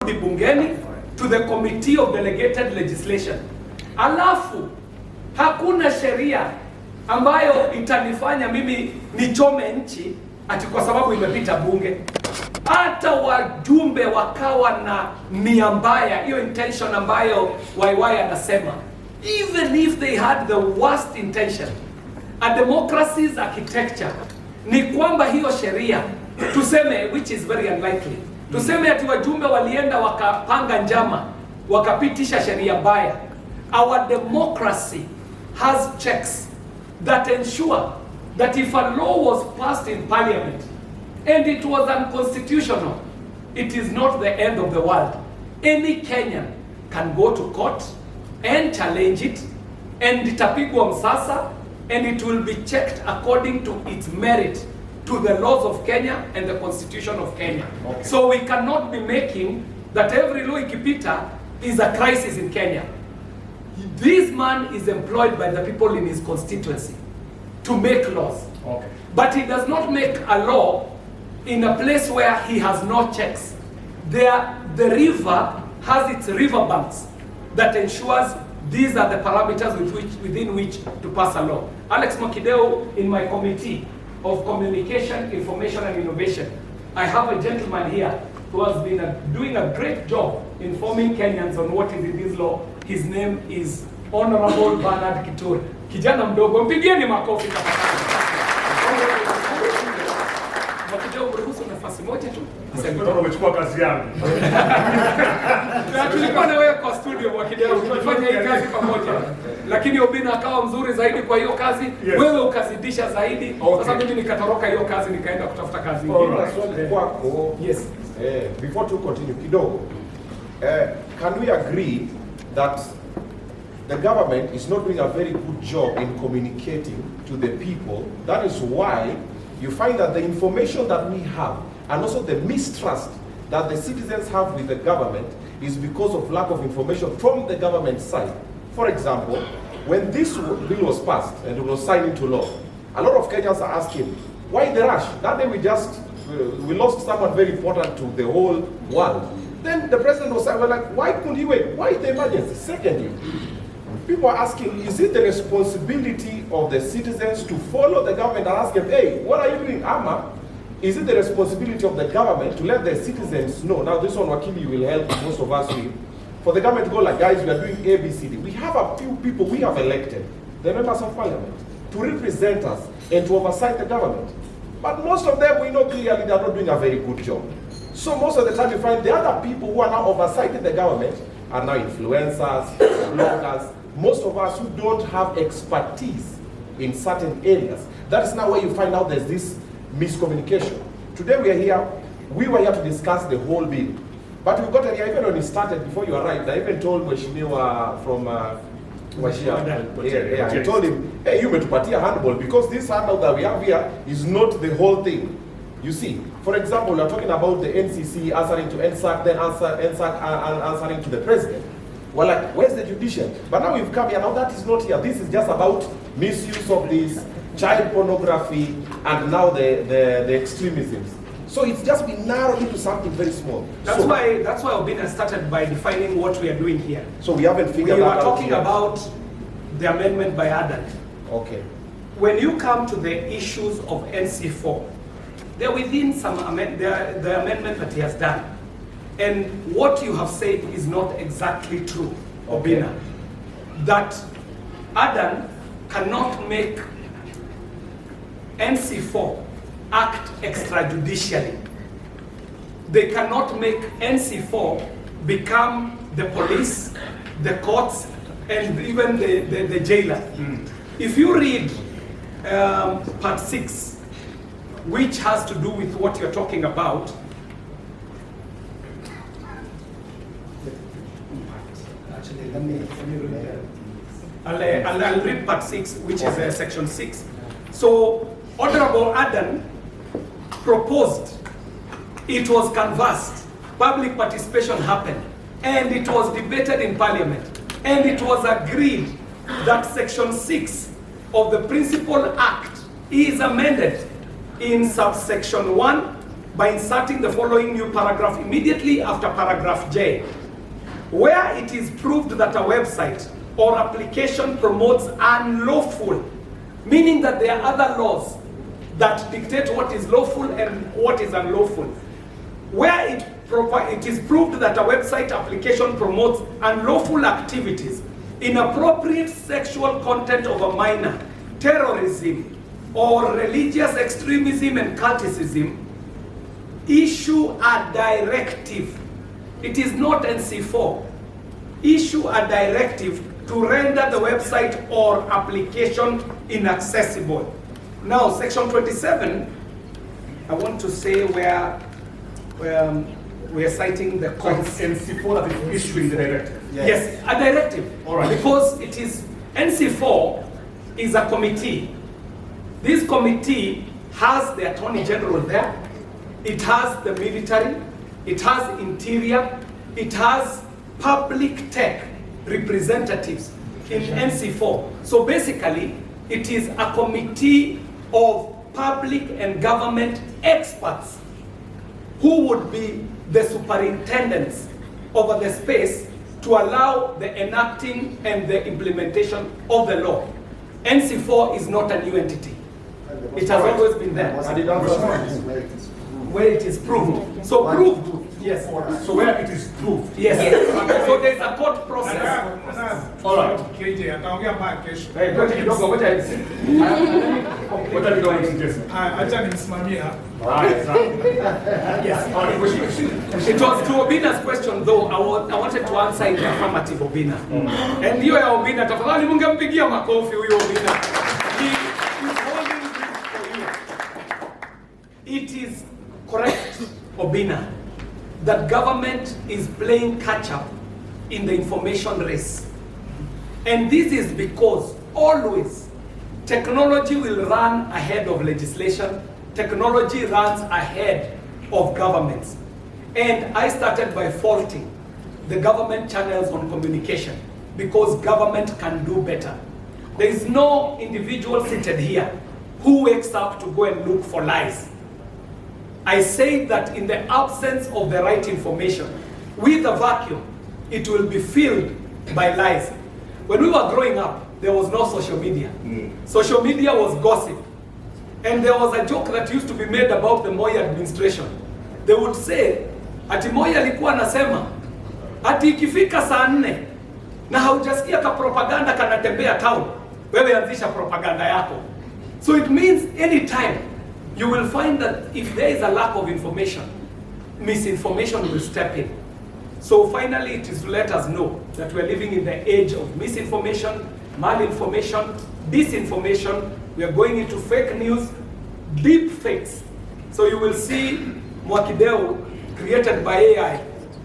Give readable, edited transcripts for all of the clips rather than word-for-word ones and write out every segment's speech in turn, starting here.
inarudi bungeni to the committee of delegated legislation. Alafu hakuna sheria ambayo itanifanya mimi nichome nchi ati kwa sababu imepita bunge. Hata wajumbe wakawa na nia mbaya, hiyo intention ambayo YY anasema, even if they had the worst intention, a democracy's architecture ni kwamba hiyo sheria tuseme, which is very unlikely, tuseme ati wajumbe walienda wakapanga njama wakapitisha sheria mbaya. Our democracy has checks that ensure that if a law was passed in parliament and it was unconstitutional, it is not the end of the world. Any Kenyan can go to court and challenge it, and itapigwa msasa, and it will be checked according to its merit to the laws of Kenya and the constitution of Kenya. Okay. So we cannot be making that every law ikipita is a crisis in Kenya. This man is employed by the people in his constituency to make laws. Okay. But he does not make a law in a place where he has no checks. The river has its river banks that ensures these are the parameters within which to pass a law. Alex Makideo, in my committee of communication, information and innovation, I have a gentleman here who has been doing a great job informing Kenyans on what is in this law. His name is Honorable Bernard Kithure. Kijana mdogo, mpigieni makofi tafadhali. Wakideo mruhusu nafasi moja tu. Msikutono umechukua kazi yangu. Tulikuwa na wewe kwa studio Wakideo, tulifanya hii kazi pamoja. Lakini Obinna akawa mzuri zaidi kwa hiyo kazi, yes. Wewe ukazidisha zaidi. Okay. Sasa mimi nikatoroka hiyo kazi nikaenda kutafuta kazi nyingine. Kwako. Yes. Before to continue kidogo. Can we agree that the government is not doing a very good job in communicating to the people? That is why you find that the information that we have and also the mistrust that the citizens have with the government is because of lack of information from the government side. For example, when this bill was passed and it was signed into law, a lot of Kenyans are asking, why the rush? That day we lost someone very important to the whole world. Then the president was like, why couldn't he wait? Why the emergency? Secondly, people are asking, is it the responsibility of the citizens to follow the government and ask them, hey, what are you doing, Ama? Is it the responsibility of the government to let the citizens know? Now this one, Wakili, will help most of us with. For the government to go like, guys, we are doing ABCD. We have a few people we have elected, the members of parliament, to represent us and to oversight the government. But most of them, we know clearly they are not doing a very good job. So most of the time you find the other people who are now oversighting the government are now influencers, bloggers, most of us who don't have expertise in certain areas. That is now where you find out there's this miscommunication. Today we were here to discuss the whole bill. But we got here, even when it started, before you arrived, I even told Mweshimiwa from Washia, I told him, hey, you metupatia handball, because this handout that we have here is not the whole thing. You see, for example, we are talking about the NCC answering to NSAC, then NSAC answering to the president. We're like, where's the judiciary? But now we've come here, now that is not here. This is just about misuse of this, child pornography, and now the extremisms. So it's just been narrowed into something very small. That's why Obinna started by defining what we are doing here. So we haven't figured that out. We were talking about the amendment by Adam. Okay. When you come to the issues of NC4, they're within the amendment that he has done. And what you have said is not exactly true, Obinna. Okay. That Adam cannot make NC4 act extrajudicially. They cannot make NC4 become the police, the courts, and even the jailer. Mm. If you read part 6, which has to do with what you're talking about, actually, let me read I'll read part 6, which is section 6. So, Honorable Adan proposed, it was canvassed, public participation happened, and it was debated in Parliament, and it was agreed that section 6 of the Principal Act is amended in subsection 1 by inserting the following new paragraph immediately after paragraph J. Where it is proved that a website or application promotes unlawful, meaning that there are other laws that dictate what is lawful and what is unlawful. Where it is proved that a website application promotes unlawful activities, inappropriate sexual content of a minor, terrorism, or religious extremism and culticism, issue a directive. It is not NC4. Issue a directive to render the website or application inaccessible. Now, section 27, I want to say where we are citing the It's NC4 that is issuing the directive. Yes, a directive. All right. Because it is, NC4 is a committee. This committee has the Attorney General there, it has the military, it has interior, it has public tech representatives in NC4. So basically, it is a committee of public and government experts who would be the superintendents over the space to allow the enacting and the implementation of the law. NC4 is not a new entity. It has always been there. Where it is proved. So proved. Yes. So where it is proved. Yes. So there's a court process. All right. KJ, ataongea mpaka kesho. What are you going to suggest? Acha nimsimamie hapa. Yes. It was to Obinna's question though, I wanted to answer in the affirmative, Obinna. And hiyo ya Obinna, tafadhali mungempigia makofi huyo Obinna. He is holding this for you. It is correct, Obinna, that government is playing catch up in the information race. And this is because always technology will run ahead of legislation, technology runs ahead of governments. And I started by faulting the government channels on communication because government can do better. There is no individual seated here who wakes up to go and look for lies. I say that in the absence of the right information, with a vacuum, it will be filled by lies. When we were growing up, there was no social media. Social media was gossip. And there was a joke that used to be made about the Moi administration. They would say, ati Moi alikuwa anasema, ati ikifika saa 4 na haujasikia ka propaganda kanatembea town, wewe anzisha propaganda yako. So it means anytime you will find that if there is a lack of information, misinformation will step in. So finally, it is to let us know that we are living in the age of misinformation, malinformation, disinformation. We are going into fake news, deep fakes. So you will see Mwakideu created by AI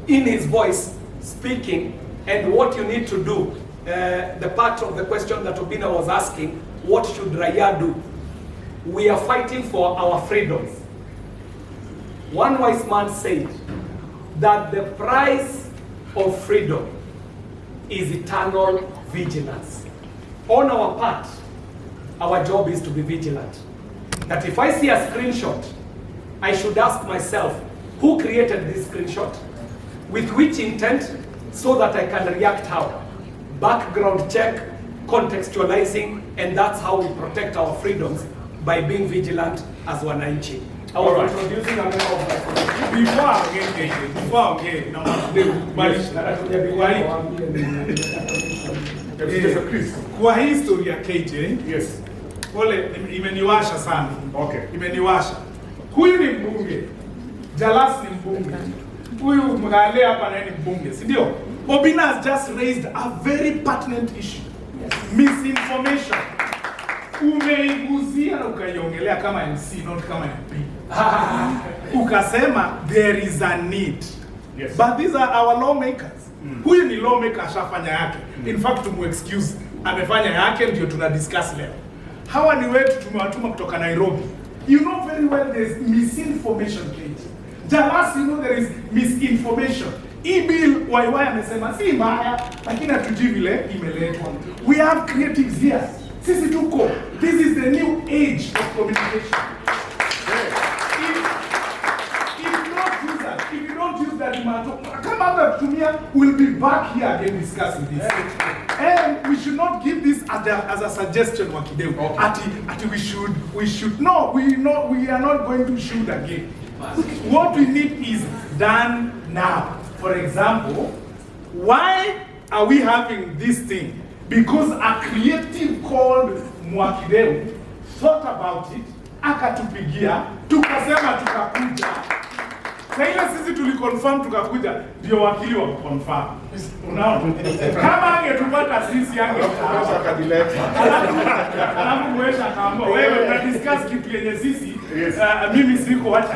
in his voice speaking, and what you need to do. The part of the question that Obinna was asking, what should Raya do? We are fighting for our freedoms. One wise man said that the price of freedom is eternal vigilance. On our part, our job is to be vigilant. That if I see a screenshot, I should ask myself, who created this screenshot? With which intent? So that I can react how? Background check, contextualizing, and that's how we protect our freedoms, by being vigilant as wananchi. I was introducing a member of my community. Kwa hii story ya KJ, Yes. pole imeniwasha sana. Okay. Imeniwasha. Huyu ni mbunge. Jalas ni mbunge. Huyu Mgale hapa naye ni mbunge, si ndio? Obinna has just raised a very pertinent issue. Misinformation. Umeiguzia na ukaiongelea kama MC, not kama MP. Ukasema there is a need. Yes. But these are our lawmakers. Huyu ni lawmaker ashafanya yake. In fact, excuse, amefanya yake ndio tuna discuss leo. Hawa ni wetu tumewatuma kutoka Nairobi. You know very well there is misinformation case. Jalas, you know there is misinformation. Bill Waiwai amesema si mbaya, lakini hatujui vile imeletwa. We have creatives here. Sisi tuko. This is the new age of communication. kama hata kutumia, we'll be back here again discussing this. And we should not give this as a suggestion, Wakideu. Ati we should no, we are not going to shoot again. What we need is done now. For example, why are we having this thing? Because a creative called Mwakideu thought about it, akatupigia, tukasema tukakuja. Na ile sisi tuliconfirm tukakuja, ndio wakili wa confirm. Unaona? Kama angetupata sisi angetupata akadileta. Alafu mwesha akaamua wewe una discuss kitu yenye sisi mimi siko wacha.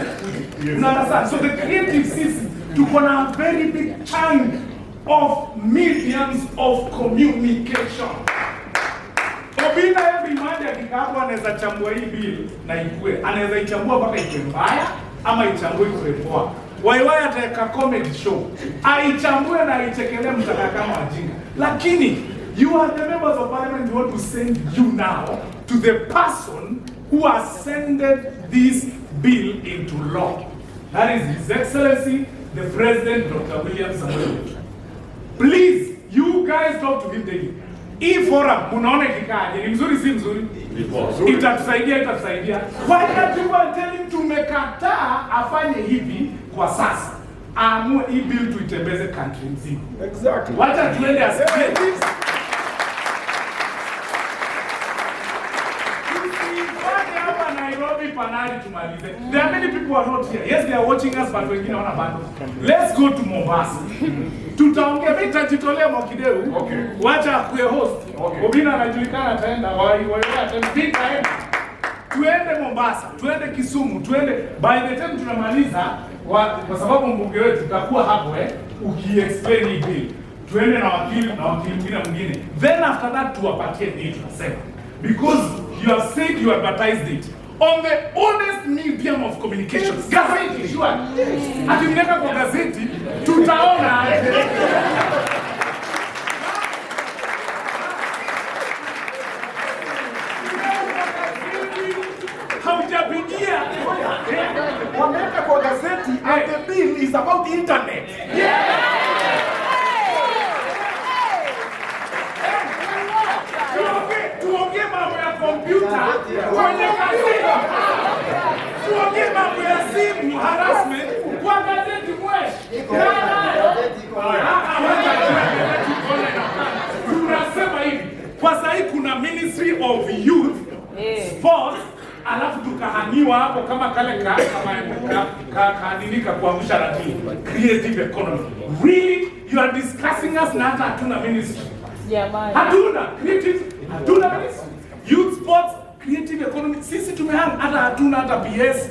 Unaona? So the creative sisi tuko na a very big chunk of mediums of communication. Obinna every Monday akikapo anaweza chambua hii bill na ikue. Anaweza ichambua mpaka ikue mbaya ama ichambue ikue poa. Waiwaya ataweka comedy show. Aichambue na aichekelee mtaka kama wajinga. Lakini you are the members of parliament who want to send you now to the person who ascended this bill into law. That is His Excellency, the President, Dr. William Samoei. Please, you guys talk to him daily. Hii forum, munaona ikikaje, ni mzuri si mzuri? Itatusaidia. Why can't you tell him tumekataa afanye hivi kwa sasa? Amue hii bill tuitembeze country nzima. Exactly. Wacha tuende asikie. Nairobi panali tumalize. There are many people who are not here. Yes, they are watching us, but wengine wana bado. Let's go to Mombasa. Tutaongea mimi nitajitolea Mwakideu. Okay. Wacha kuwe host. Okay. Obinna anajulikana ataenda, ataenda. Tuende Mombasa, tuende Kisumu, tuende by the time tunamaliza kwa sababu mbunge wetu tutakuwa hapo ukiexplain hii bill. Tuende na wakili mwingine. Then after that tuwapatie date tunasema. Because you have said you advertised it on the honest medium of communication. Gazeti, sure. Ati mneka kwa gazeti, tutaona. Haujapigia. Wameweka kwa gazeti and the bill is about the internet. Tuongee mambo ya kompyuta kwenye gazeti. Tuongee mambo ya simu harassment kwa gazeti mwesh. Tunasema hivi, kwa sahi kuna Ministry of Youth, Sports, alafu tukahangiwa hapo kama kale kaandika kuangusha ratibu. Creative economy. Really? You are discussing us na hata hatuna ministry. Hatuna creative, hatuna youth sports, creative economy. Sisi tumehang hatuna hata PS,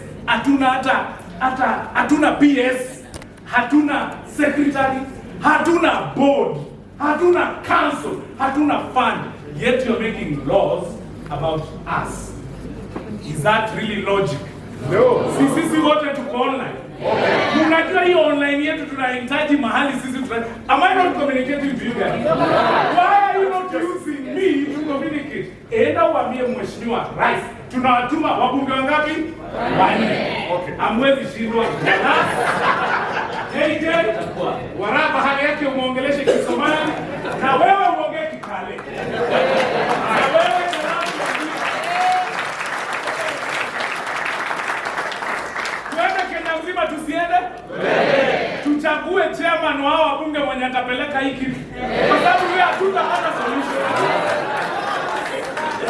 hatuna PS, hatuna secretary, hatuna board, hatuna council, hatuna fund. Yet you're making laws about us. Is that really logic? No. Sisi wote tuko online. Okay. Unajua hiyo online yetu tunahitaji mahali sisi am I not communicating to you guys? Why are you not using me to communicate? Enda uambie mheshimiwa rais, tunawatuma wabunge wangapi? 4. Okay. Amwezi shindwa. Hey, waraba hali yake umuongeleshe Kisomali na wewe uongee Kikale. Tusiende? Tuchague chairman wao wabunge mwenye atapeleka hii kitu. Kwa sababu wewe hatutapata solution.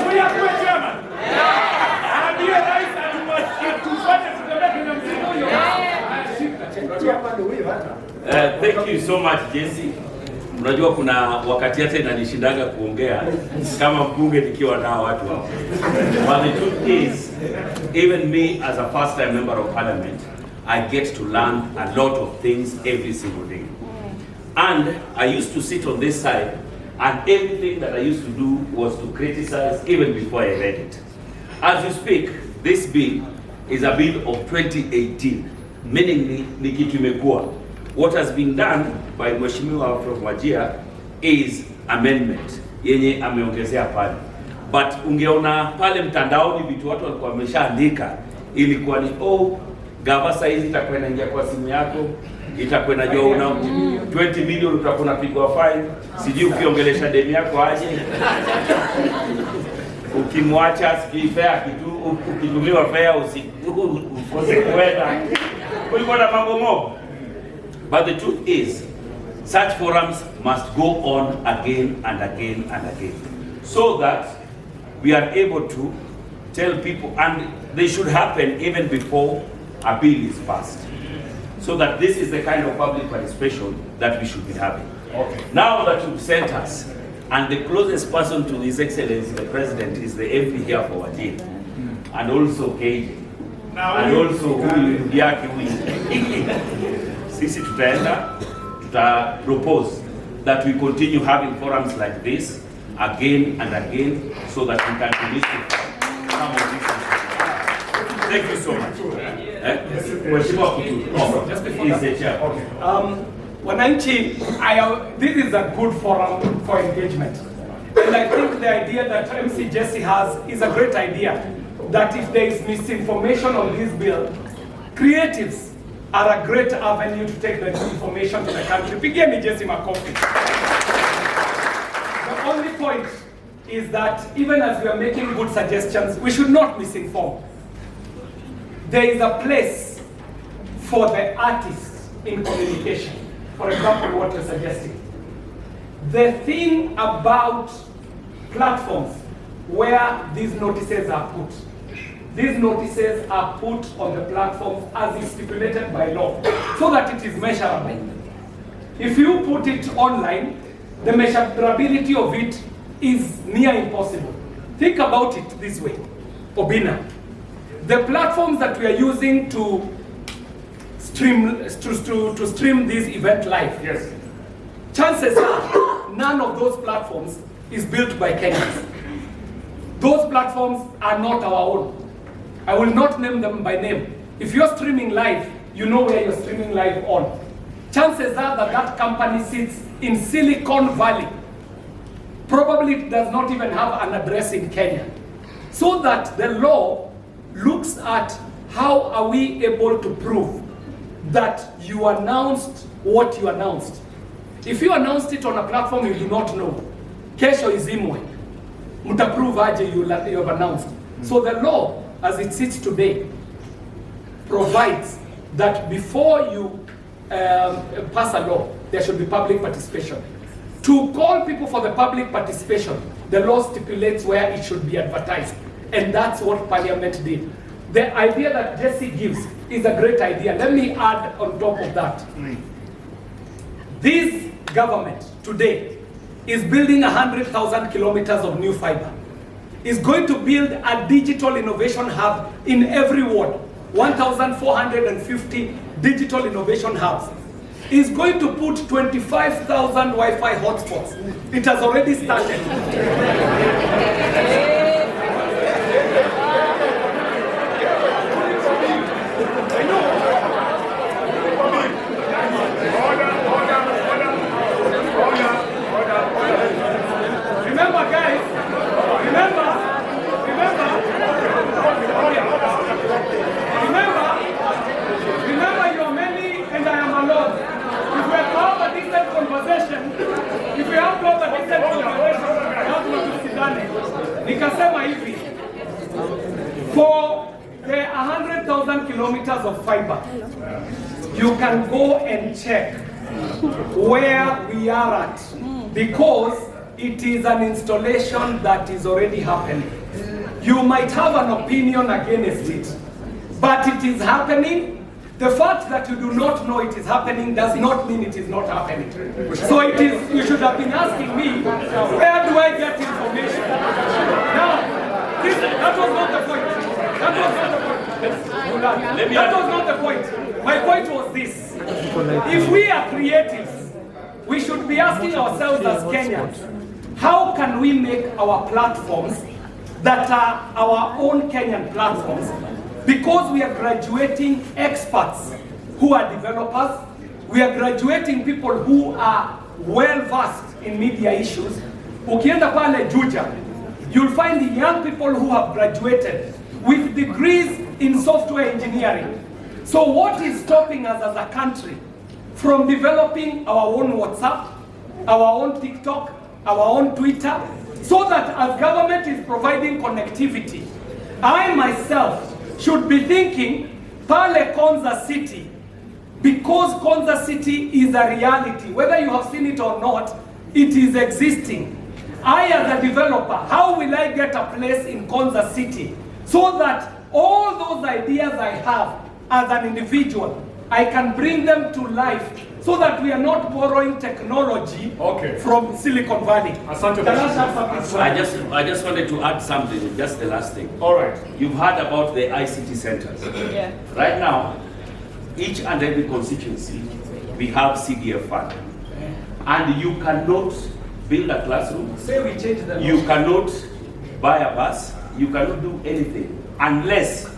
Wewe akuwe chairman. Ambie rais atufanye tutembee na mzigo huyo. Thank you so much Jesse. Unajua kuna wakati hata inanishindaga kuongea kama mbunge nikiwa nao watu hapo. But the truth is, even me as a first time member of parliament, I get to learn a lot of things every single day. And I used to sit on this side, and everything that I used to do was to criticize even before I read it. As you speak, this bill is a bill of 2018, meaning ni kitu imekuwa. What has been done by Mheshimiwa from Wajir is amendment yenye ameongezea pale. But ungeona pale mtandaoni vitu watu walikuwa wameshaandika, ilikuwa ni gava size itakuwa inaingia kwa simu yako, itakuwa inajua una 20 million utakuwa unapigwa fine, sijui ukiongelesha deni yako aje, ukimwacha sijui fare kitu, ukitumiwa fare usikose kwenda, kulikuwa na mambo mob. But the truth is, such forums must go on again and again and again, so that we are able to tell people, and they should happen even before a bill is passed, so that this is the kind of public participation that we should be having. Okay. Now that you've sent us, and the closest person to His Excellency the President is the MP here for Wajir, and also KJ, and also huyu yake huyu. Sisi tutaenda, propose that we continue having forums like this again and again, so that we can demystify some of these issues. Thank you so much. Just before that. Is the chair. Wananchi, this is a good forum for engagement. And I think the idea that MC Jesse has is a great idea, that if there is misinformation on this bill, creatives are a great avenue to take the information to the country. Pigeni Jesse makofi. The only point is that even as we are making good suggestions, we should not misinform. There is a place for the artists in communication. For example, what you're suggesting. The thing about platforms where these notices are put, these notices are put on the platforms as is stipulated by law, so that it is measurable. If you put it online, the measurability of it is near impossible. Think about it this way, Obinna. The platforms that we are using to stream this event live, Yes. chances are none of those platforms is built by Kenyans. Those platforms are not our own. I will not name them by name. If you're streaming live, you know where you're streaming live on. Chances are that that company sits in Silicon Valley. Probably it does not even have an address in Kenya. So that the law looks at how are we able to prove that you announced what you announced. If you announced it on a platform you do not know, kesho izimwe, mutaprove aje you have announced. So the law, as it sits today, provides that before you pass a law, there should be public participation. To call people for the public participation, the law stipulates where it should be advertised. And that's what Parliament did. The idea that Jesse gives is a great idea. Let me add on top of that. This government today is building 100,000 kilometers of new fiber. Is going to build a digital innovation hub in every ward. 1,450 digital innovation hubs. Is going to put 25,000 Wi-Fi hotspots. It has already started. Nikasema hivi, for the 100,000 kilometers of fiber, you can go and check where we are at, because it is an installation that is already happening. You might have an opinion against it, but it is happening. The fact that you do not know it is happening does not mean it is not happening. So it is, you should have been asking me, where do I get information? Now, that was not the point. That was not the point. That was not the point. My point was this. If we are creatives, we should be asking ourselves as Kenyans, how can we make our platforms that are our own Kenyan platforms? Because we are graduating experts who are developers, we are graduating people who are well versed in media issues. Ukienda pale Juja, you'll find the young people who have graduated with degrees in software engineering. So what is stopping us as a country from developing our own WhatsApp, our own TikTok, our own Twitter, so that as government is providing connectivity, I myself should be thinking, Pale Konza City, because Konza City is a reality, whether you have seen it or not, it is existing. I as a developer, how will I get a place in Konza City so that all those ideas I have as an individual, I can bring them to life so that we are not borrowing technology from Silicon Valley. I just wanted to add something, just the last thing. All right. You've heard about the ICT centers. Yeah. Right now, each and every constituency, we have CDF fund. And you cannot build a classroom. Say we change the You cannot buy a bus. You cannot do anything unless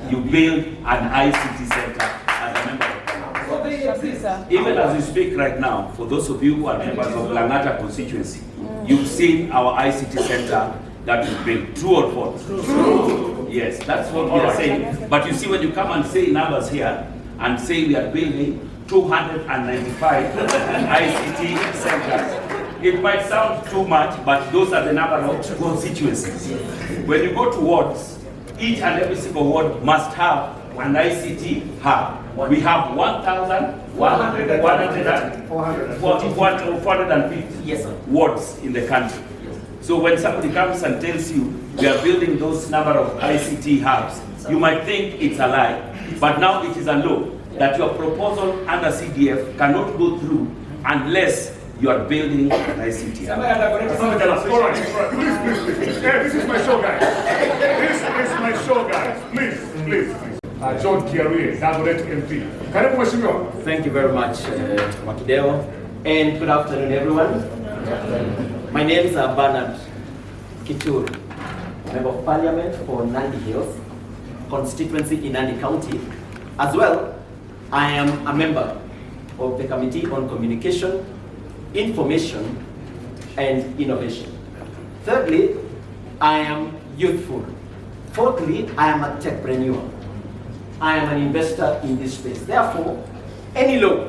you build an ICT center as a member of Parliament. So they exist. Even as we speak right now, for those of you who are members of Langata constituency, you've seen our ICT center that we built. True or false? True. Yes, that's what we are saying. But you see, when you come and say numbers here and say we are building 295 ICT centers, it might sound too much, but those are the number of constituencies. When you go to wards, each and every single ward must have an ICT hub. We have 450 wards in the country. So when somebody comes and tells you we are building those number of ICT hubs, you might think it's a lie, but now it is a law that your proposal under CDF cannot go through unless you are building an ICT hub. All right. Please. Hey, this is my show, guys. This is my show, guys. Please. John Kiarie, Dagoret MP. Karibu Mheshimiwa. Thank you very much, Makideo, and good afternoon, everyone. My name is Bernard Kituri, Member of Parliament for Nandi Hills constituency in Nandi County. As well, I am a member of the Committee on Communication, Information, and Innovation. Thirdly, I am youthful. Fourthly, I am a techpreneur. I am an investor in this space. Therefore, any law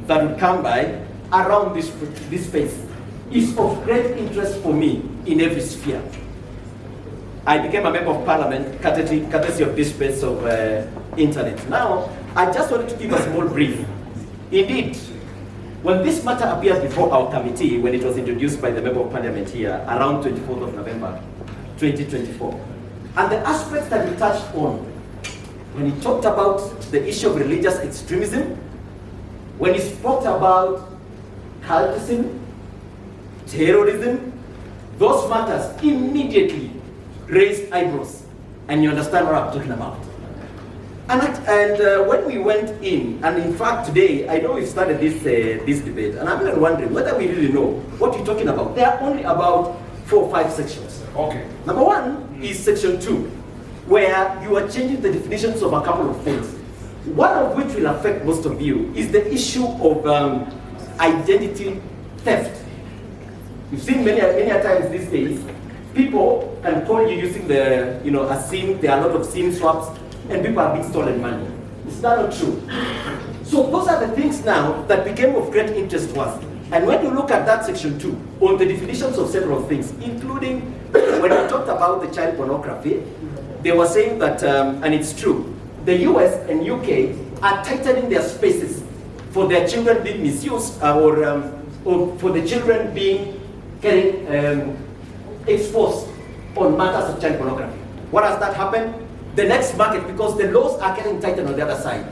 that would come by around this space is of great interest for me in every sphere. I became a member of Parliament courtesy of this space of internet. Now, I just wanted to give a small brief. Indeed, when this matter appeared before our committee, when it was introduced by the Member of Parliament here around 24th of November 2024, and the aspects that he touched on, when he talked about the issue of religious extremism, when he spoke about cultism, terrorism, those matters immediately raised eyebrows, and you understand what I'm talking about. And when we went in, and in fact today, I know we've started this debate, and I'm even wondering whether we really know what we're talking about. There are only about 4 or 5 sections. Okay. Number 1 is section 2, where you are changing the definitions of a couple of things. One of which will affect most of you is the issue of identity theft. You've seen many times these days, people can call you using a SIM. There are a lot of SIM swaps, and people are being stolen money. Is that not true? So those are the things now that became of great interest to us. And when you look at that section 2, on the definitions of several things, including when we talked about the child pornography, they were saying that, and it's true, the US and UK are tightening their spaces for their children being misused or for the children getting exposed on matters of child pornography. What has that happened? The next market, because the laws are getting tightened on the other side,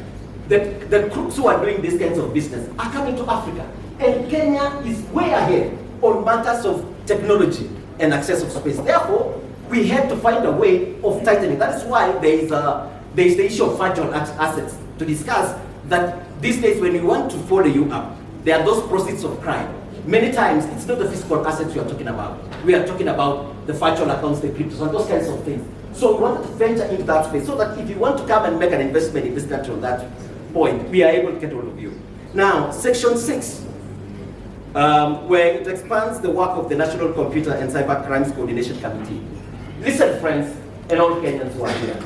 the crooks who are doing these kinds of business are coming to Africa. And Kenya is way ahead on matters of technology and access of space. Therefore, we have to find a way of tightening. That is why there is the issue of fragile assets to discuss that these days when we want to follow you up, there are those proceeds of crime. Many times, it's not the physical assets we are talking about. We are talking about the virtual accounts, the cryptos, and those kinds of things. So we wanted to venture into that space so that if you want to come and make an investment in this country on that point, we are able to get all of you. Now, section 6, where it expands the work of the National Computer and Cybercrime Coordination Committee. Listen, friends, and all Kenyans who are here.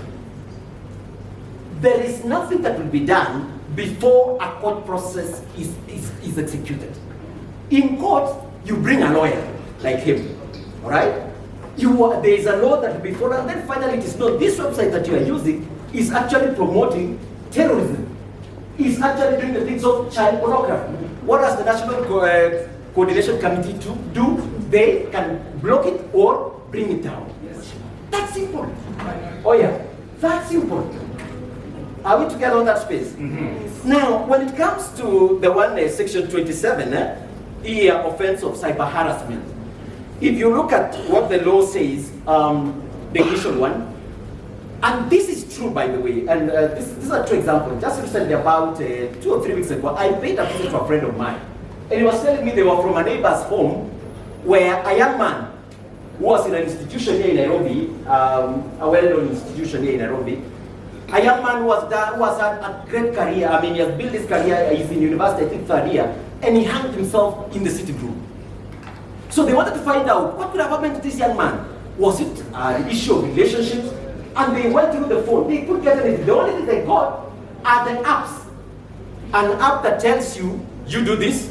There is nothing that will be done before a court process is executed. In court, you bring a lawyer like him, all right? There is a law that will be followed, and then finally it is known this website that you are using is actually promoting terrorism. Is actually doing the things of child pornography. What does the National Coordination Committee do? They can block it or bring it down. Yes. That's simple. Oh yeah, that's simple. Are we together on that space? Mm-hmm. Now, when it comes to the one section 27, the offense of cyber harassment, if you look at what the law says, the initial one, and this is true, by the way, and these are two examples. Just recently, about 2 or 3 weeks ago, I paid a visit to a friend of mine, and he was telling me they were from a neighbor's home where a young man who was in an institution here in Nairobi, a well-known institution here in Nairobi, a young man who has had a great career. I mean, he has built his career, he's in university, I think 3rd year, and he hanged himself in the sitting room. So they wanted to find out what could have happened to this young man. Was it an issue of relationships? And they went through the phone. They couldn't get anything. The only thing they got are the apps. An app that tells you, you do this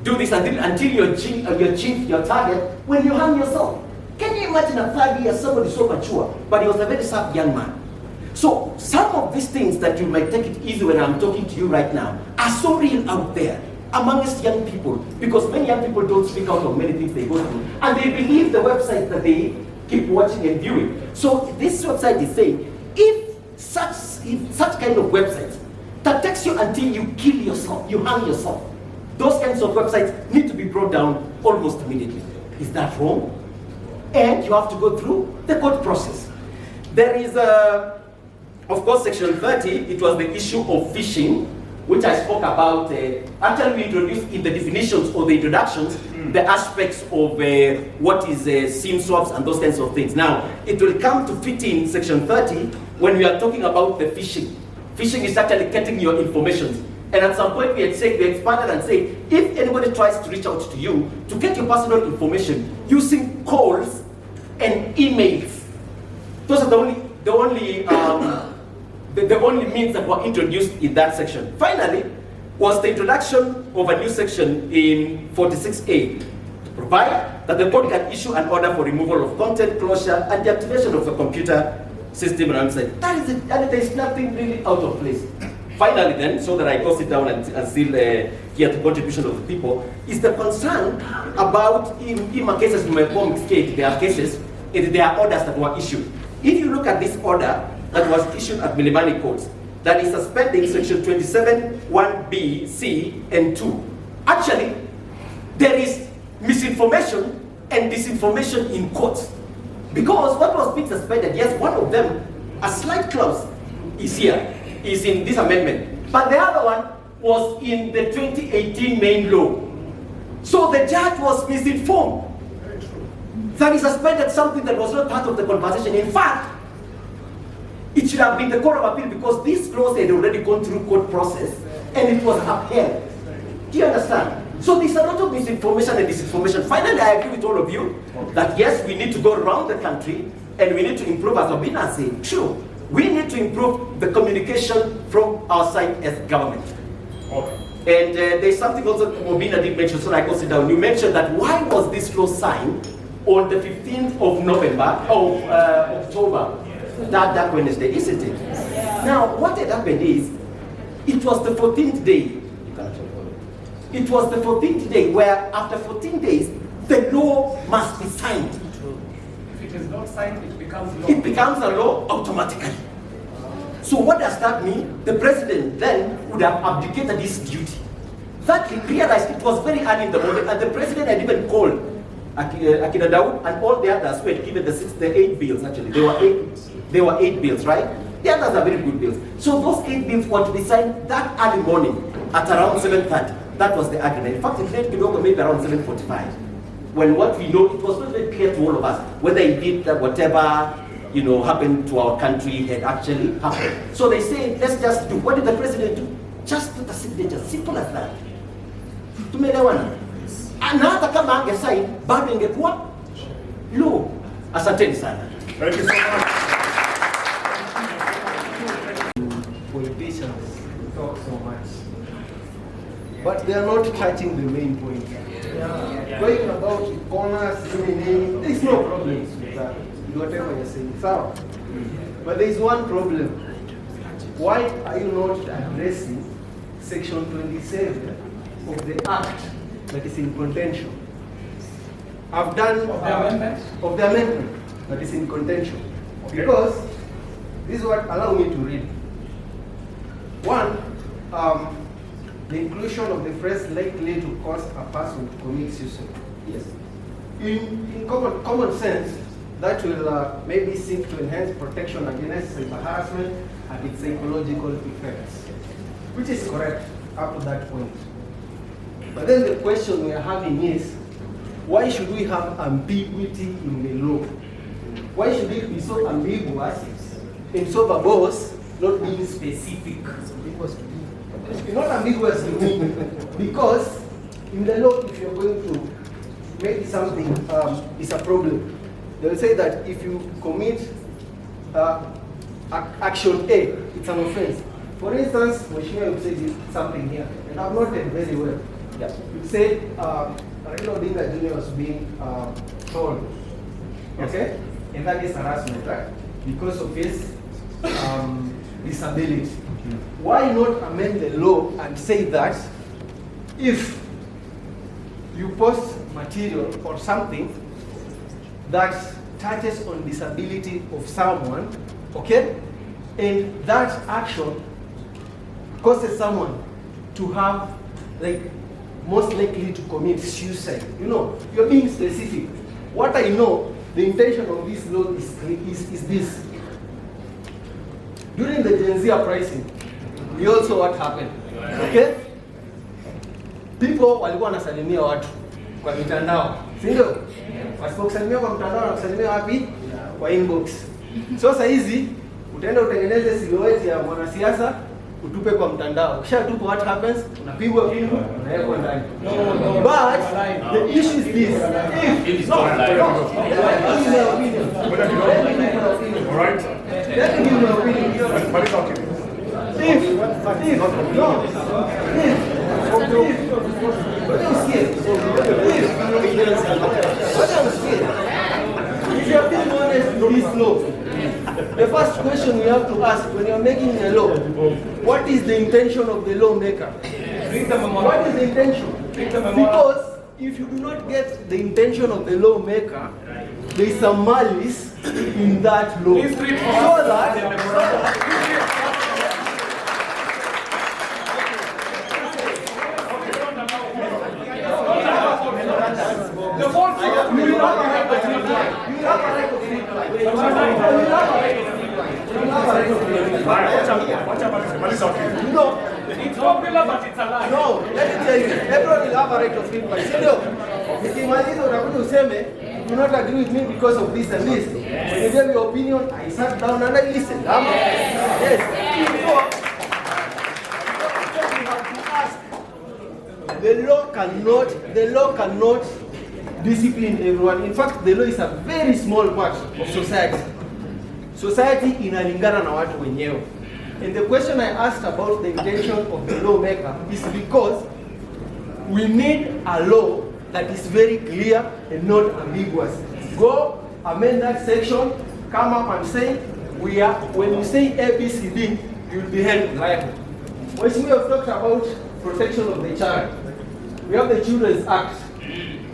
until you achieve your target when you hang yourself. Can you imagine a 3rd year, somebody so mature, but he was a very sharp young man. So some of these things that you might take it easy when I'm talking to you right now are so real out there amongst young people, because many young people don't speak out of many things they go through, and they believe the website that they keep watching and viewing. So this website is saying, if such kind of websites that takes you until you kill yourself, you harm yourself, those kinds of websites need to be brought down almost immediately. Is that wrong? And you have to go through the court process. There is, of course, section 30, it was the issue of phishing, which I spoke about. Actually, we introduced in the definitions or the introductions, the aspects of what is SIM swaps and those kinds of things. Now, it will come to fit in section 30 when we are talking about the phishing. Phishing is actually getting your information. And at some point we expanded and said, if anybody tries to reach out to you to get your personal information using calls and emails, those are the only means that were introduced in that section. Finally, was the introduction of a new section in 46A, to provide that the board can issue an order for removal of content, closure, and deactivation of a computer system and website. That is it, and there is nothing really out of place. Finally then, so that I go sit down and still hear the contribution of the people, is the concern about, in cases, there are cases, there are orders that were issued. If you look at this order that was issued at Milimani Courts, that is suspending section 27, 1B, C, and 2. Actually, there is misinformation and disinformation in courts. Because what was being suspended, yes, one of them, a slight clause is here, is in this amendment. But the other one was in the 2018 main law. So the judge was misinformed. That he suspended something that was not part of the conversation. In fact, it should have been the Court of Appeal, because this clause had already gone through court process and it was upheld. Do you understand? So there's a lot of misinformation and disinformation. Finally, I agree with all of you that yes, we need to go around the country and we need to improve, as Obinna said. True, we need to improve the communication from our side as government. Okay. And there's something also Obinna did mention, so I go sit down. You mentioned that why was this law signed on the 15th of November, of October, that Wednesday, isn't it? Now, what had happened is, it was the 14th day. It was the 14th day where, after 14 days, the law must be signed. If it is not signed, it becomes law. It becomes a law automatically. So what does that mean? The president then would have abdicated his duty. That he realized it was very early in the morning, and the president had even called Akina Daud and all the others who had given the 8 bills, actually. There were 8 bills, right? The others are very good bills. So those 8 bills were to be signed that early morning at around 7:30. That was the agreement. In fact, it led to maybe around 7:45. When what we know, it was not very clear to all of us whether it did that whatever happened to our country had actually happened. So they say, let's just do. What did the president do? Just put a signature, simple as that. Tumeelewana? Na hata kama angesign bado ingekuwa law. Asanteni sana. Thank you so much. Politicians talk so much, but they are not touching the main point. Going about corners, there's no problems with that, whatever you're saying. So, but there is one problem. Why are you not addressing Section 27 of the Act that is in contention? I've done Of the amendment? Of the amendment that is in contention. Okay. Because this is what allow me to read. One, the inclusion of the phrase likely to cause a person to commit suicide. Yes. In common sense, that will maybe seek to enhance protection against cyber harassment and its psychological effects, which is correct up to that point. But then the question we are having is, why should we have ambiguity in the law? Why should it be so ambiguous and so verbose, not being specific? It's not ambiguous to me, because in the law, if you're going to make something is a problem, they will say that if you commit action A, it's an offense. For instance, Mheshimiwa, you said something here, and I've noted very well. Yeah. You said Obinna Jr. was being told, okay, and that is harassment, right? Because of his disability. Why not amend the law and say that if you post material or something that touches on disability of someone, okay, and that action causes someone to have, like, most likely to commit suicide. You know, you're being specific. What I know, the intention of this law is this. During the Gen Z uprising, we also what happened, okay? People walikuwa wanasalimia watu kwa mitandao, si ndio? Wasipokusalimia kwa mtandao na kusalimia wapi? Kwa inbox. So sasa hizi utaenda utengeneze silhouette ya mwanasiasa utupe kwa mtandao. Kisha tupo, what happens? Unapigwa pingu, unawekwa ndani. But the issue is this. If All right? Let me give you my opinion. But it's okay. If you're being honest with this law, the first question we have to ask when you're making a law, what is the intention of the lawmaker? What is the intention? Because if you do not get the intention of the lawmaker, there is some malice in that law. So that The fault you will have a right of reply. You will have a right of reply. You will have a right of reply. But it's okay. No. It's popular, but it's a lie. No, let me tell you, everyone will have a right of reply. Si ndio? Nikimaliza utakuja useme, do not agree with me because of this and this. When you give your opinion, I sat down and I listened. Yes. The law cannot discipline everyone. In fact, the law is a very small part of society. Society inalingana na watu wenyewe. And the question I asked about the intention of the lawmaker is because we need a law that is very clear and not ambiguous. Go amend that section, come up and say, when you say ABCD, you will be held liable. When we have talked about protection of the child, we have the Children's Act.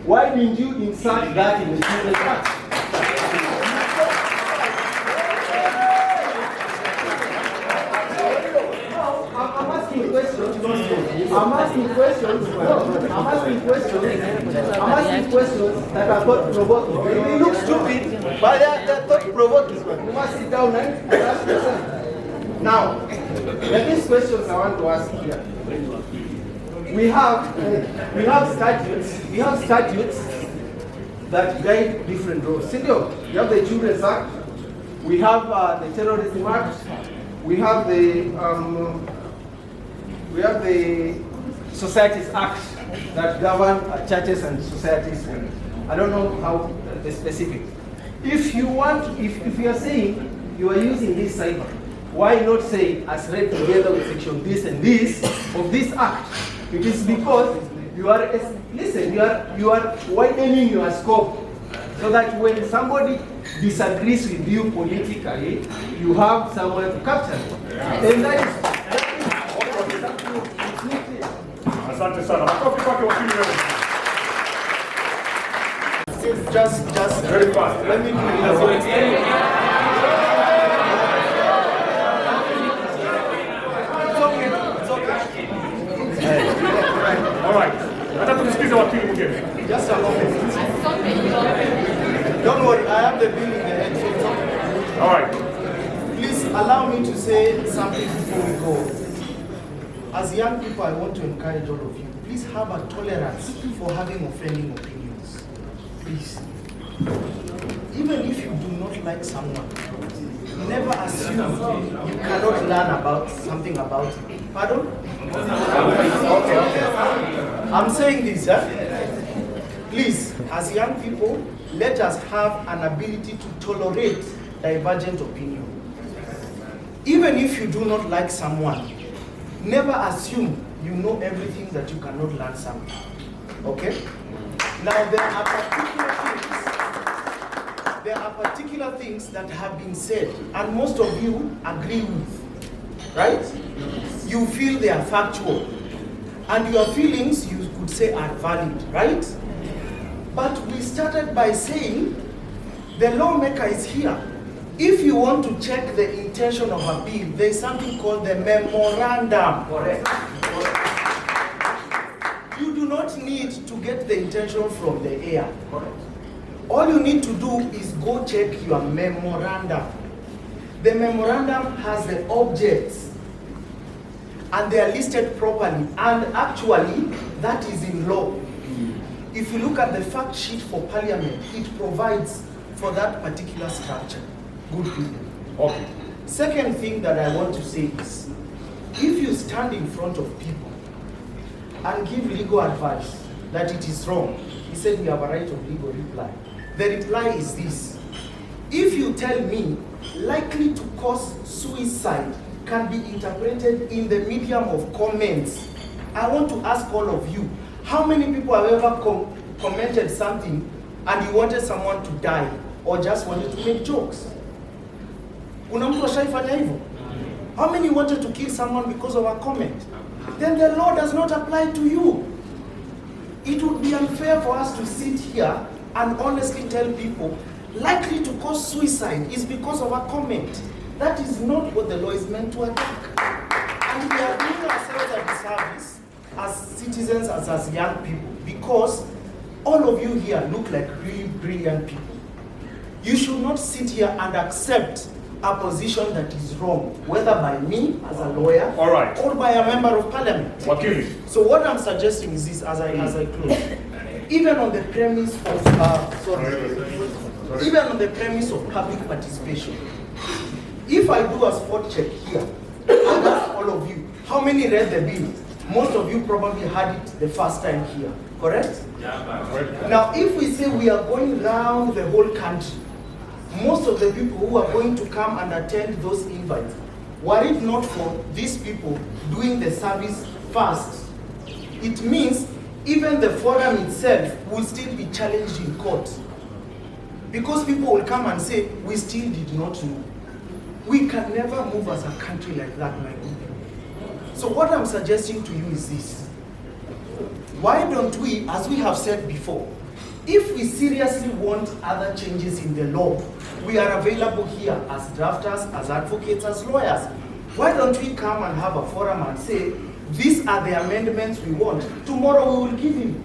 Why didn't you insert that in the Children's Act? I'm asking questions. I'm asking questions that are thought-provoking. They look stupid, but they're thought-provoking. You must sit down and ask yourself. Now, these questions I want to ask here. We have statutes that guide different laws. You have the Children's Act, we have the Terrorism Act, we have the Societies Act that govern churches and societies. And I don't know how the specific. If you are saying you are using this cyber why not say as read together with section this and this of this act? It is because you are, listen, you are widening your scope so that when somebody disagrees with you politically, you have somewhere to capture it. And that is Asante sana. Makofi kwake wakili wewe. just Very fast. let me do All right. Hata tumsikize wakili mwingine. just a moment. Don't worry, I have the bill in the head, so it's okay. All right. Please allow me to say something before we go. As young people, I want to encourage all of you, please have a tolerance for having offending opinions. Please. Even if you do not like someone, never assume you cannot learn about something about it. Pardon? Okay. I'm saying this, please, as young people, let us have an ability to tolerate divergent opinion. Even if you do not like someone, never assume you know everything that you cannot learn something. Okay? Now there are particular things that have been said, and most of you agree with, right? You feel they are factual, and your feelings, you could say, are valid, right? But we started by saying the lawmaker is here. If you want to check the intention of a bill, there is something called the memorandum. Correct. You do not need to get the intention from the air. Correct. All you need to do is go check your memorandum. The memorandum has the objects, and they are listed properly, and actually, that is in law. If you look at the fact sheet for Parliament, it provides for that particular structure. Good people. Okay. Second thing that I want to say is, if you stand in front of people and give legal advice that it is wrong, he said we have a right of legal reply. The reply is this: if you tell me likely to cause suicide can be interpreted in the medium of comments, I want to ask all of you, how many people have ever commented something and you wanted someone to die or just wanted to make jokes? Kuna mtu ashaifanya hivyo? How many wanted to kill someone because of a comment? Then the law does not apply to you. It would be unfair for us to sit here and honestly tell people likely to cause suicide is because of a comment. That is not what the law is meant to attack. And we are doing ourselves a disservice as citizens, as young people, because all of you here look like really brilliant people. You should not sit here and accept a position that is wrong, whether by me as a lawyer, all right, or by a member of parliament. Wakili. So what I'm suggesting is this, as I close. Even on the premise of even on the premise of public participation, if I do a spot check here and ask all of you, how many read the bill? Most of you probably had it the first time here, correct? Yeah. Now, if we say we are going round the whole country, most of the people who are going to come and attend those invites, were it not for these people doing the service first, it means even the forum itself will still be challenged in court. Because people will come and say, we still did not know. We can never move as a country like that, my good people. So what I'm suggesting to you is this. Why don't we, as we have said before, if we seriously want other changes in the law, we are available here as drafters, as advocates, as lawyers. Why don't we come and have a forum and say, these are the amendments we want. Tomorrow we will give him.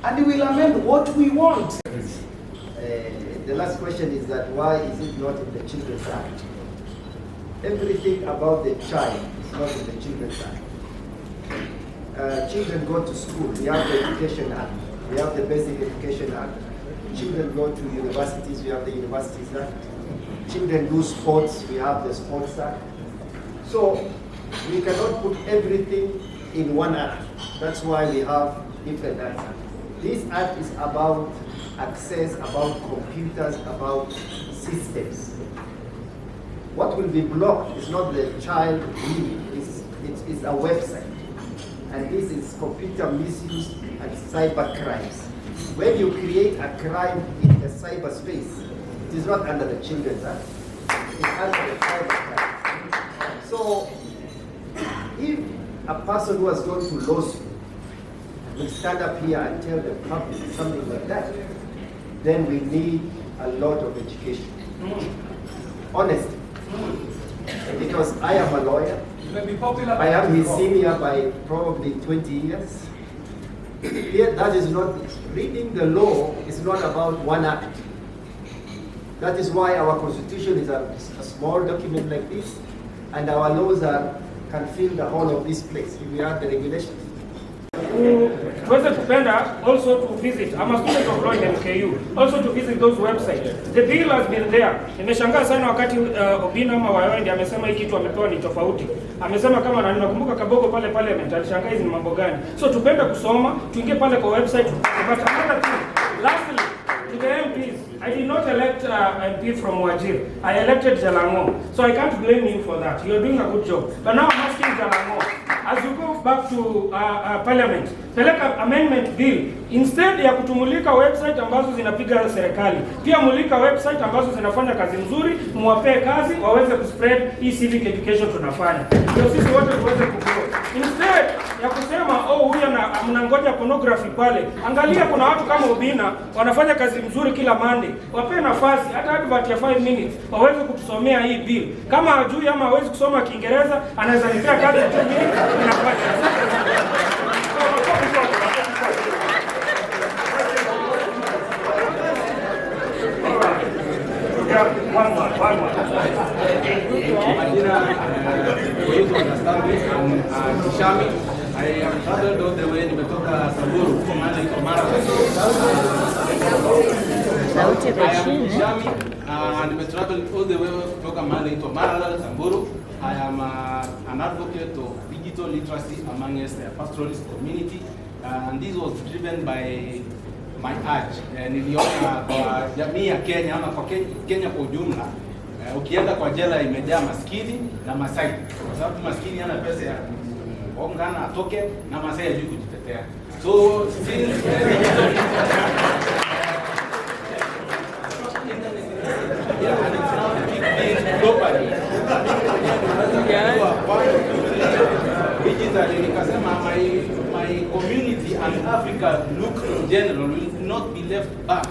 And he will amend what we want. The last question is that why is it not in the Children's Act? Everything about the child is not in the Children's Act. Children go to school. We have the Education Act. We have the Basic Education Act. Children go to universities. We have the Universities Act. Children do sports. We have the Sports Act. So we cannot put everything in one act. That's why we have different acts. This act is about access, about computers, about systems. What will be blocked is not the child really, it's a website. And this is computer misuse and cyber crimes. When you create a crime in the cyberspace, it is not under the Children's Act, it's under the Cybercrime. So, if a person who has gone to law school will stand up here and tell the public something like that, then we need a lot of education. Honestly. Because I am a lawyer. I am his senior by probably 20 years. Yet that is not, reading the law is not about one act. That is why our constitution is a small document like this, and our laws can fill the whole of this place if we have the regulations. Tuweze kupenda also to visit, I'm a student of law in MKU, also to visit those websites. The bill has been there. Nimeshangaa sana wakati Obinna ama Wawendi amesema hii kitu amepewa ni tofauti. Amesema kama na ninakumbuka Kabogo pale parliament alishangaa hizi ni mambo gani. So tupende kusoma, tuingie pale kwa website. But another thing, lastly, to the MPs, I did not elect MP from Wajir. I elected Jalango. So I can't blame you for that. You're doing a good job. But now I'm asking Jalango, as you go back to parliament, peleka amendment bill, instead ya kutumulika website ambazo zinapiga serikali, pia mulika website ambazo zinafanya kazi nzuri, muwapee kazi, waweze kuspread hii civic education tunafanya. Ndio sisi wote tuweze kukua. Instead ya kusema, huyu mnangoja pornography pale, angalia kuna watu kama Obinna, wanafanya kazi mzuri kila Monday. Wapee nafasi, hata advert ya 5 minutes, waweze kutusomea hii bill. Kama hajui ama hawezi kusoma Kiingereza, anaweza nipea kazi ya 2 minutes. I have traveled all the way nimetoka Samburu kwa maana iko mara. Sauti kwa chini. And traveled all the way kutoka maana iko mara Samburu. I am an advocate of digital literacy amongst the pastoralist community, and this was driven by my urge. Niliona kwa jamii ya Kenya ama kwa Kenya kwa ujumla, ukienda kwa jela imejaa maskini na Masai, kwa sababu maskini hana pesa ya kuongana atoke na Masai hajui kujitetea. So since my community and Africa look in general will not be left back.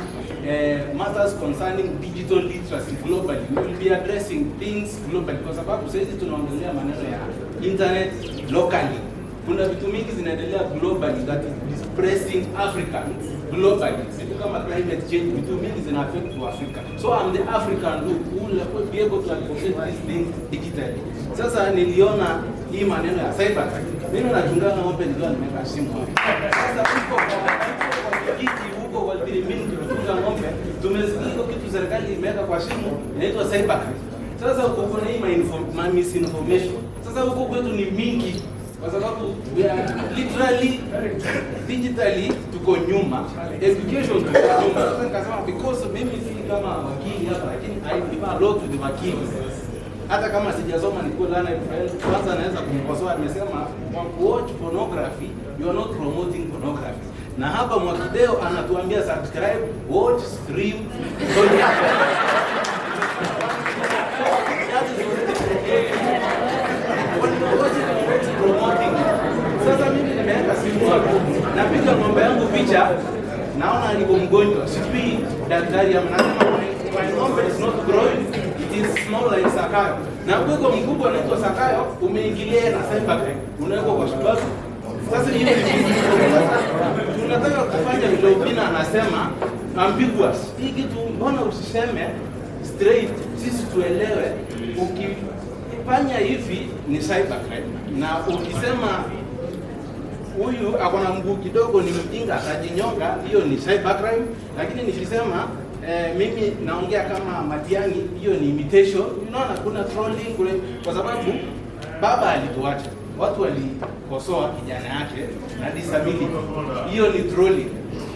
Matters concerning digital literacy globally, we will be addressing things globally kwa sababu sasa tunaongelea maneno ya internet locally. Kuna vitu mingi zinaendelea globally that is displacing Africa globally. Vitu kama climate change, vitu mingi zina affect Africa. So I'm the African who will be able to advocate these things digitally. Sasa niliona hii maneno ya cybercrime. Mimi nachungana ng'ombe ndio nimeweka simu. Sasa huko huko walibiri mimi kuchunga ng'ombe, tumesikia kitu serikali imeweka kwa simu inaitwa cybercrime. Sasa huko kuna hii misinformation. Sasa huko kwetu ni mingi kwa sababu we are literally digitally tuko nyuma, education tuko nyuma. Sasa nikasema because mimi si kama wakili hapa, lakini I prefer law to the wakili. Hata kama sijasoma niko lana kwanza naweza kumkosoa. Amesema watch pornography, you are not promoting pornography. Na hapa Mwakideo anatuambia subscribe, watch, stream. Sasa mimi nimeweka simu hapo, napiga ng'ombe yangu picha, naona niko mgonjwa, sijui daktari anasema my ng'ombe is not growing, it is small like Sakayo. Na kwa mkubwa anaitwa Sakayo, umeingilia na cybercrime, unaweka kwa sababu sasa hivi tunataka kufanya vile Obinna anasema ambiguous. Hii kitu mbona usiseme straight, sisi tuelewe. Ukifanya hivi ni cybercrime, na ukisema huyu akona mguu kidogo ni mjinga atajinyonga, hiyo ni cybercrime. Lakini nikisema mimi naongea kama Matiang'i, hiyo ni imitation. Unaona kuna trolling kule, kwa sababu baba alituacha, watu walikosoa kijana yake na disability, hiyo ni trolling.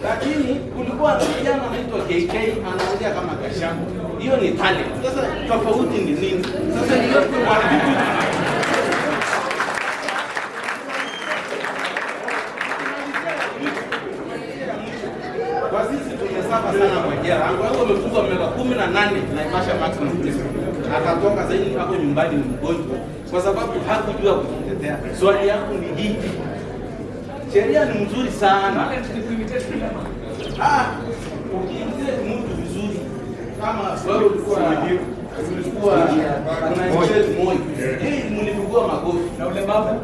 Lakini kulikuwa na kijana anaitwa KK anaongea kama Gashago. Hiyo ni talent. Sasa tofauti ni nini? Sasa ni yote wa vitu. Kwa sisi tumesaba sana kwa jela. Angalau amefungwa miaka 18 Naivasha maximum prison. Akatoka zaidi hapo nyumbani mgonjwa kwa sababu hakujua kujitetea. Swali yangu ni hii. Sheria ni mzuri sana. Ukiingiza mtu vizuri kama wewe ulikuwa moyo. Mlipigwa magofi. Na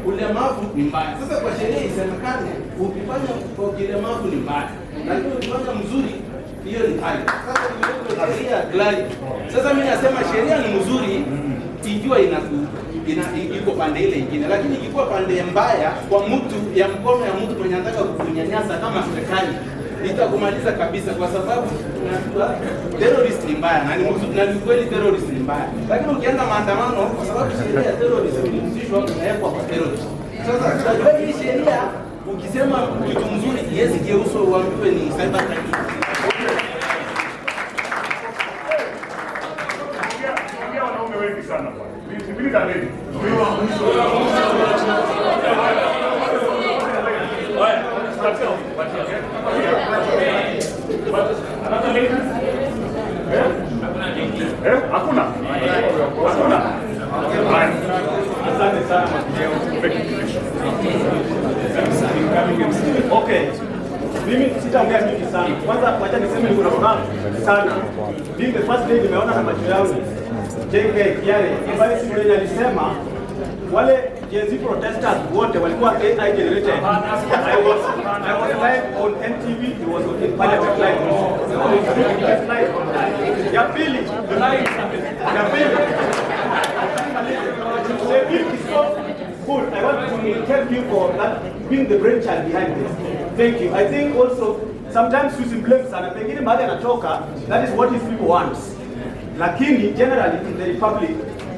ulemavu ni mbaya. Sasa kwa sheria isemekane ukifanya kwa ulemavu ni mbaya. Lakini ukifanya mzuri hiyo ni hali. Sasa ni sheria glali. Sasa mimi nasema sheria ni mzuri ikiwa iko pande ile nyingine, lakini ikikuwa pande mbaya kwa mtu ya mkono ya mtu mwenye anataka kukunyanyasa kama serikali itakumaliza kabisa, kwa sababu tunajua terrorist ni mbaya na ni kweli terrorist ni mbaya, lakini ukienda maandamano kwa sababu sheria ya terrorist ilihusishwa inawekwa kwa terrorist. Sasa tunajua hii sheria ukisema kitu mzuri iwezi geuzwa uambiwe ni cybercrime. Wengi sana bwana. Mimi dalili. Hakuna. Asante sana. Okay. Mimi sitaongea mingi sana. Kwanza wacha niseme niko na furaha sana. Being the first day nimeona na macho yangu. JK yale ambaye Simon alisema wale Gen Z protesters wote walikuwa AI generated. I was live on NTV, it was on Parliament live. Ya pili, the bill is so good. I want to thank you for that, being the brainchild behind this. Thank you. I think also sometimes we blame sana pengine baada anatoka, that is what these people want. Lakini generally in the republic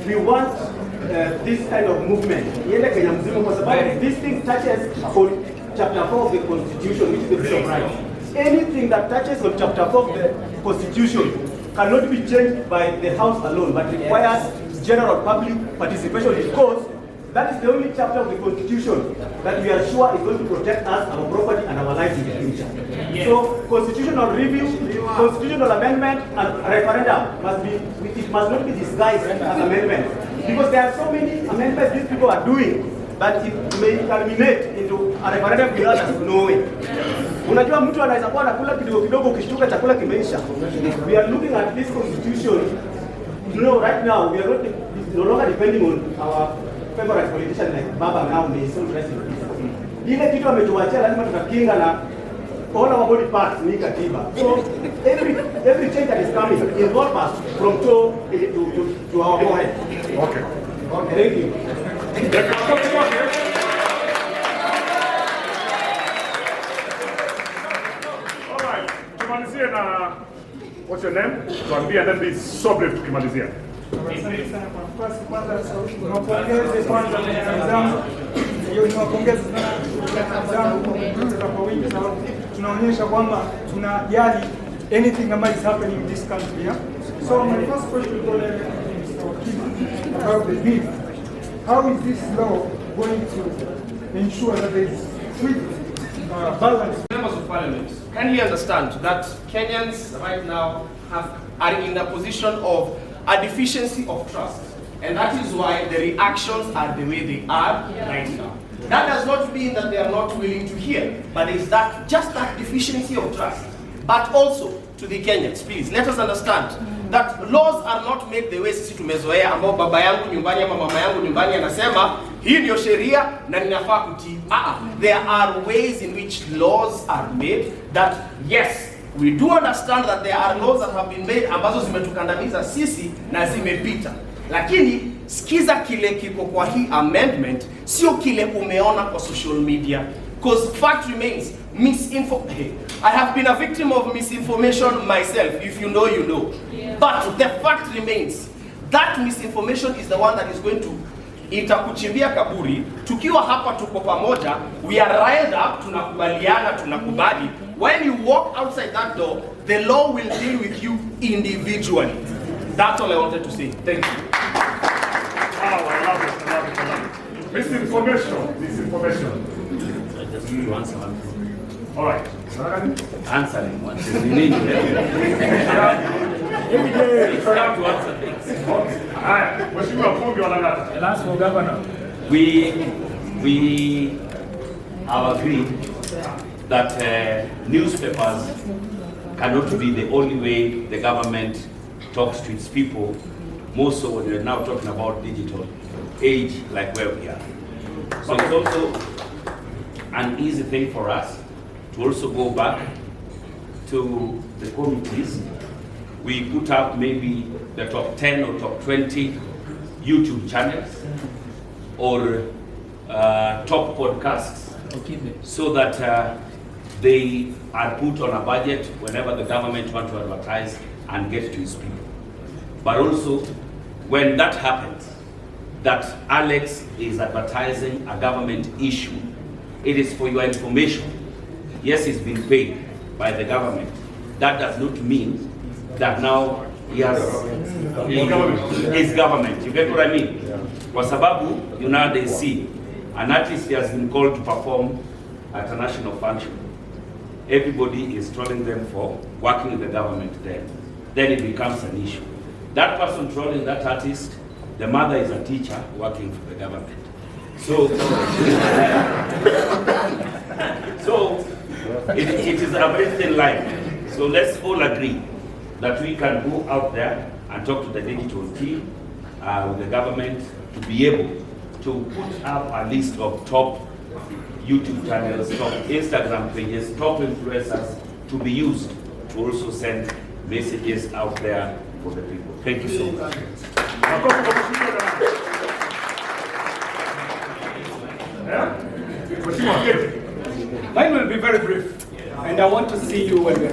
we want this kind of movement iende Kenya mzima kwa sababu this thing touches on chapter 4 of the constitution, which is the Bill of Rights. Anything that touches on chapter 4 of the constitution cannot be changed by the house alone, but requires general public participation, because that is the only chapter of the constitution that we are sure is going to protect us, our property and our lives in the future. Yes. So constitutional review, constitutional amendment and referendum must not be disguised as amendments, because there are so many amendments these people are doing that it may culminate into a referendum without us knowing. Unajua mtu anaweza kuwa anakula kidogo kidogo ukishtuka chakula kimeisha. We are looking at this constitution. You know, right now we are not no longer depending on our favorite politician like Baba now, may soon rest in peace. Ile kitu ametuachia lazima tukakinga na all our body parts ni katiba. So every change that is coming involves us from toe to our forehead. Okay. Thank you. All right. Tumalizie na what's your name? Tuambie and then be so brief tukimalizia. Asante sana kwa nafasi. Kwanza niwapongeze kwanza wenzangu, hiyo niwapongeze sana wenzangu kwa wingi, sababu tunaonyesha kwamba tunajali anything that is happening in this country. Yeah? So my first question is about the bill. How is this law going to ensure that there is strict balance? Members of Parliament, can we understand that Kenyans right now are in a position of a deficiency of trust, and that is why the reactions are the way they are right now. That does not mean that they are not willing to hear, but there is just that deficiency of trust. But also to the Kenyans, please let us understand that laws are not made the way sisi tumezoea, ambao baba yangu nyumbani ama mama yangu nyumbani anasema hii ndio sheria na ninafaa kutii. There are ways in which laws are made that, yes, we do understand that there are laws that have been made ambazo zimetukandamiza sisi na zimepita. Lakini sikiza kile kiko kwa hii amendment, sio kile umeona kwa social media. Because fact remains, I have been a victim of misinformation myself. If you know, you know. But the fact remains, that misinformation is the one that is going to itakuchimbia kaburi. Tukiwa hapa tuko pamoja, we are riled up, tunakubaliana, tunakubali. when you walk outside that door, the law will deal with you individually. That's all I wanted to say. Thank you. Wow, I love it, I love it, I love it. Misinformation. I just need to answer one. All right. Answering one. You need to have to answer things. We have agreed that newspapers cannot be the only way the government talks to its people, more so when we're now talking about digital age like where we are. So it's also an easy thing for us to also go back to the committees. We put up maybe the top 10 or top 20 YouTube channels or top podcasts, so that they are put on a budget whenever the government wants to advertise and get to its people. But also, when that happens, that Alex is advertising a government issue, it is for your information. Yes, he's been paid by the government. That does not mean that now he has his government. You get what I mean? Kwa sababu, you know, they see an artist has been called to perform at a national function. Everybody is trolling them for working with the government there. Then it becomes an issue. That person trolling that artist, the mother is a teacher working for the government. So, it is a very thin line. So let's all agree that we can go out there and talk to the digital team, with the government, to be able to put up a list of top YouTube channels, top Instagram pages, top influencers to be used to also send messages out there for the people. Thank you so much. Mine will be very brief, and I want to see you when we're